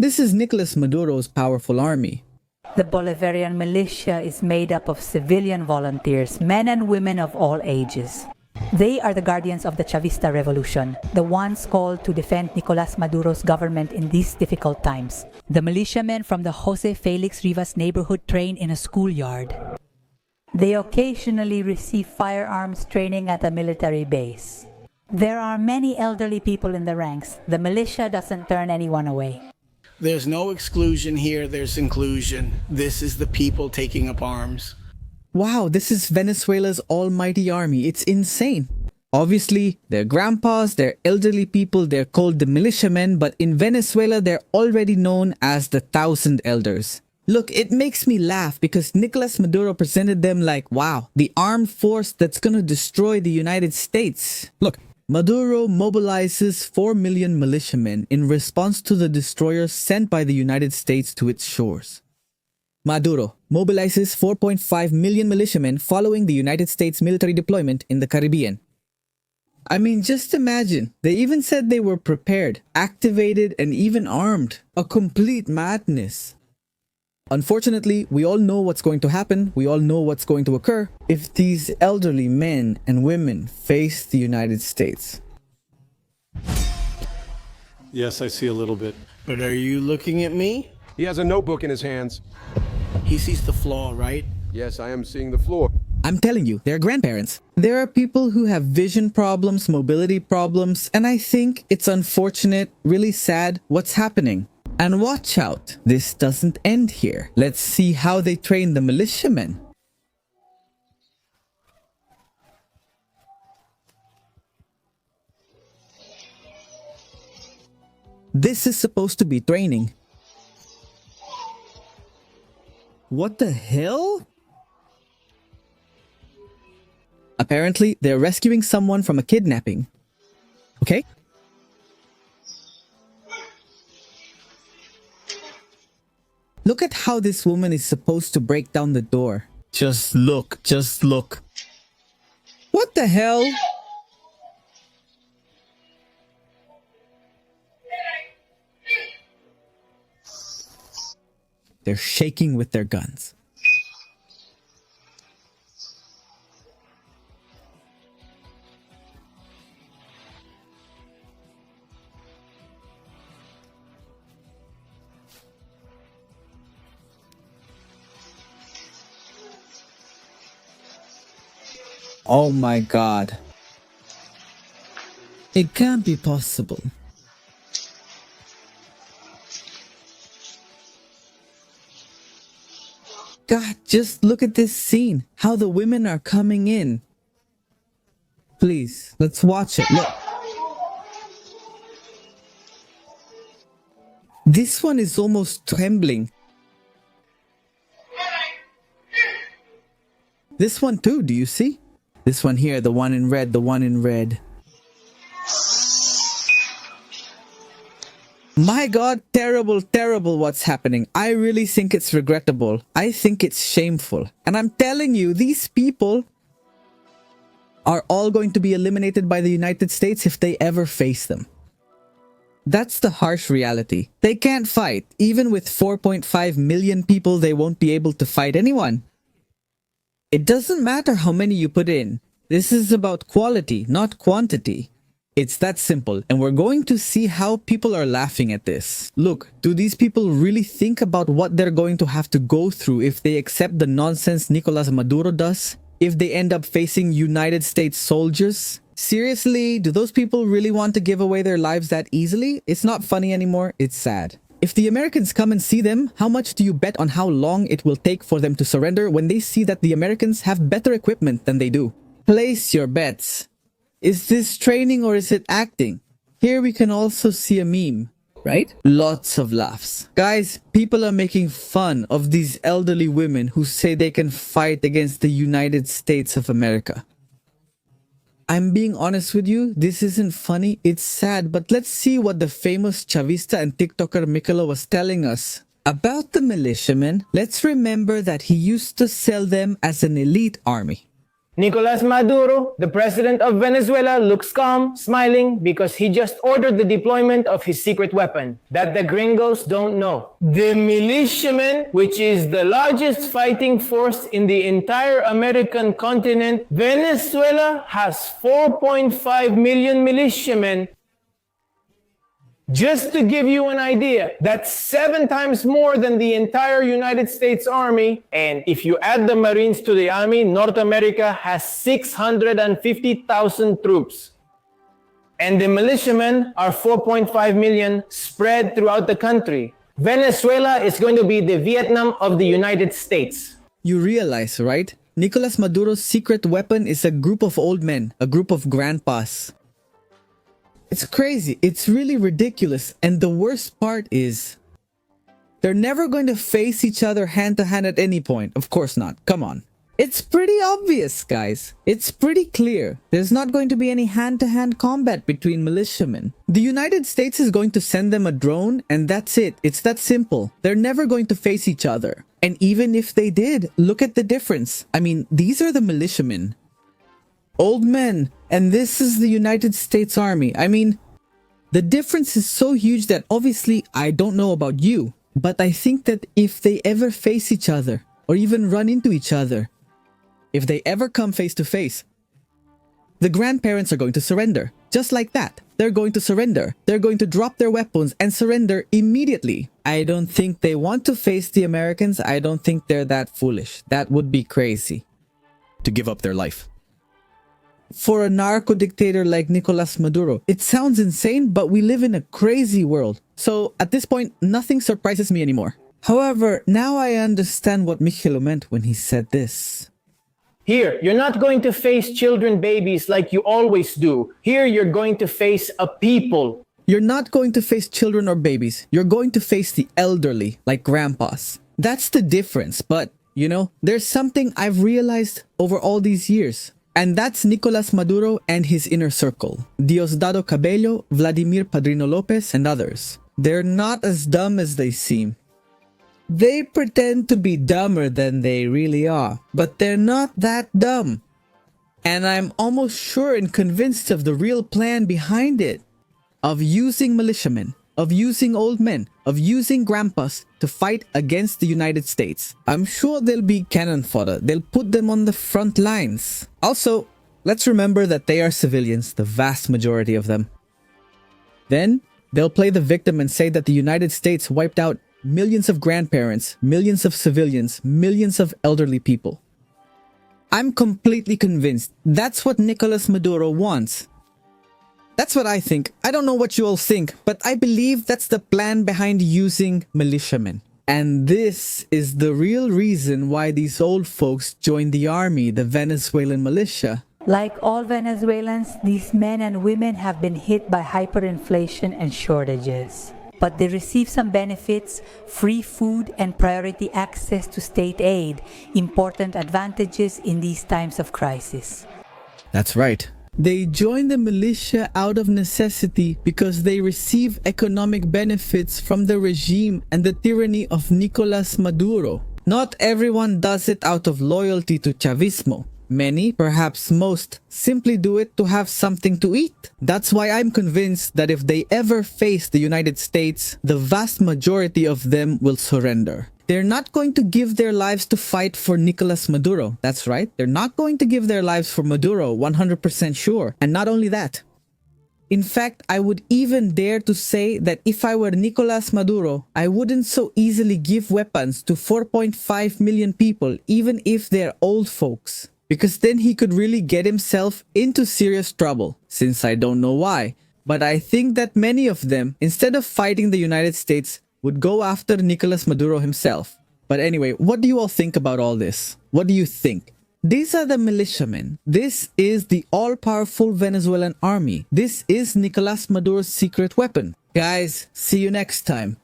This is Nicolás Maduro's powerful army. The Bolivarian militia is made up of civilian volunteers, men and women of all ages. They are the guardians of the Chavista revolution, the ones called to defend Nicolás Maduro's government in these difficult times. The militiamen from the Jose Felix Rivas neighborhood train in a schoolyard. They occasionally receive firearms training at a military base. There are many elderly people in the ranks. The militia doesn't turn anyone away. There's no exclusion here, there's inclusion. This is the people taking up arms. Wow, this is Venezuela's almighty army. It's insane. Obviously, they're grandpas, they're elderly people, they're called the militiamen, but in Venezuela, they're already known as the 1,000 Elders. Look, it makes me laugh because Nicolás Maduro presented them like, wow, the armed force that's gonna destroy the United States. Look, Maduro mobilizes 4 million militiamen in response to the destroyers sent by the United States to its shores. Maduro mobilizes 4.5 million militiamen following the United States military deployment in the Caribbean. I mean, just imagine, they even said they were prepared, activated, and even armed. A complete madness. Unfortunately, we all know what's going to happen, we all know what's going to occur if these elderly men and women face the United States. Yes, I see a little bit. But are you looking at me? He has a notebook in his hands. He sees the flaw, right? Yes, I am seeing the floor. I'm telling you, they're grandparents. There are people who have vision problems, mobility problems, and I think it's unfortunate, really sad what's happening. And watch out, this doesn't end here. Let's see how they train the militiamen. This is supposed to be training. What the hell? Apparently, they're rescuing someone from a kidnapping. Okay? Look at how this woman is supposed to break down the door. Just look, just look. What the hell? They're shaking with their guns. Oh my God. It can't be possible. God, just look at this scene. How the women are coming in. Please, let's watch it. Look. This one is almost trembling. This one too, do you see? This one here, the one in red, the one in red. My God, terrible, terrible what's happening. I really think it's regrettable. I think it's shameful. And I'm telling you, these people are all going to be eliminated by the United States if they ever face them. That's the harsh reality. They can't fight. Even with 4.5 million people, they won't be able to fight anyone. It doesn't matter how many you put in. This is about quality, not quantity. It's that simple, and we're going to see how people are laughing at this. Look, do these people really think about what they're going to have to go through if they accept the nonsense Nicolás Maduro does? If they end up facing United States soldiers? Seriously, do those people really want to give away their lives that easily? It's not funny anymore, it's sad. If the Americans come and see them, how much do you bet on how long it will take for them to surrender when they see that the Americans have better equipment than they do? Place your bets. Is this training or is it acting? Here we can also see a meme, right? Lots of laughs. Guys, people are making fun of these elderly women who say they can fight against the United States of America. I'm being honest with you, this isn't funny, it's sad, but let's see what the famous Chavista and TikToker Mikolo was telling us. About the militiamen, let's remember that he used to sell them as an elite army. Nicolás Maduro, the president of Venezuela, looks calm, smiling, because he just ordered the deployment of his secret weapon that the gringos don't know. The Militiamen, which is the largest fighting force in the entire American continent. Venezuela has 4.5 million militiamen. Just to give you an idea, that's 7 times more than the entire United States Army. And if you add the Marines to the Army, North America has 650,000 troops. And the militiamen are 4.5 million spread throughout the country. Venezuela is going to be the Vietnam of the United States. You realize, right? Nicolás Maduro's secret weapon is a group of old men, a group of grandpas. It's crazy. It's really ridiculous. And the worst part is, they're never going to face each other hand to hand at any point. Of course not. Come on. It's pretty obvious, guys. It's pretty clear. There's not going to be any hand-to-hand combat between militiamen. The United States is going to send them a drone, and that's it. It's that simple. They're never going to face each other. And even if they did, look at the difference. I mean, these are the militiamen. Old men, and this is the United States Army. I mean, the difference is so huge that obviously I don't know about you, but I think that if they ever face each other, or even run into each other, if they ever come face to face, the grandparents are going to surrender. Just like that. They're going to surrender. They're going to drop their weapons and surrender immediately. I don't think they want to face the Americans. I don't think they're that foolish. That would be crazy. To give up their life. For a narco dictator like Nicolás Maduro, it sounds insane, but we live in a crazy world. So at this point, nothing surprises me anymore. However, now I understand what Michelo meant when he said this. Here, you're not going to face children, babies like you always do. Here, you're going to face a people. You're not going to face children or babies. You're going to face the elderly, like grandpas. That's the difference, but, you know, there's something I've realized over all these years. And that's Nicolás Maduro and his inner circle. Diosdado Cabello, Vladimir Padrino Lopez, and others. They're not as dumb as they seem. They pretend to be dumber than they really are, but they're not that dumb. And I'm almost sure and convinced of the real plan behind it. Of using militiamen, of using old men, of using grandpas to fight against the United States. I'm sure they'll be cannon fodder. They'll put them on the front lines. Also, let's remember that they are civilians, the vast majority of them. Then, they'll play the victim and say that the United States wiped out millions of grandparents, millions of civilians, millions of elderly people. I'm completely convinced that's what Nicolás Maduro wants. That's what I think. I don't know what you all think, but I believe that's the plan behind using militiamen. And this is the real reason why these old folks joined the army, the Venezuelan militia. Like all Venezuelans, these men and women have been hit by hyperinflation and shortages. But they receive some benefits, free food and priority access to state aid, important advantages in these times of crisis. That's right. They join the militia out of necessity because they receive economic benefits from the regime and the tyranny of Nicolás Maduro. Not everyone does it out of loyalty to Chavismo. Many, perhaps most, simply do it to have something to eat. That's why I'm convinced that if they ever face the United States, the vast majority of them will surrender. They're not going to give their lives to fight for Nicolás Maduro. That's right. They're not going to give their lives for Maduro, 100% sure. And not only that. In fact, I would even dare to say that if I were Nicolás Maduro, I wouldn't so easily give weapons to 4.5 million people, even if they're old folks. Because then he could really get himself into serious trouble, since I don't know why. But I think that many of them, instead of fighting the United States, would go after Nicolás Maduro himself. But anyway, what do you all think about all this? What do you think? These are the militiamen. This is the all-powerful Venezuelan army. This is Nicolás Maduro's secret weapon. Guys, see you next time.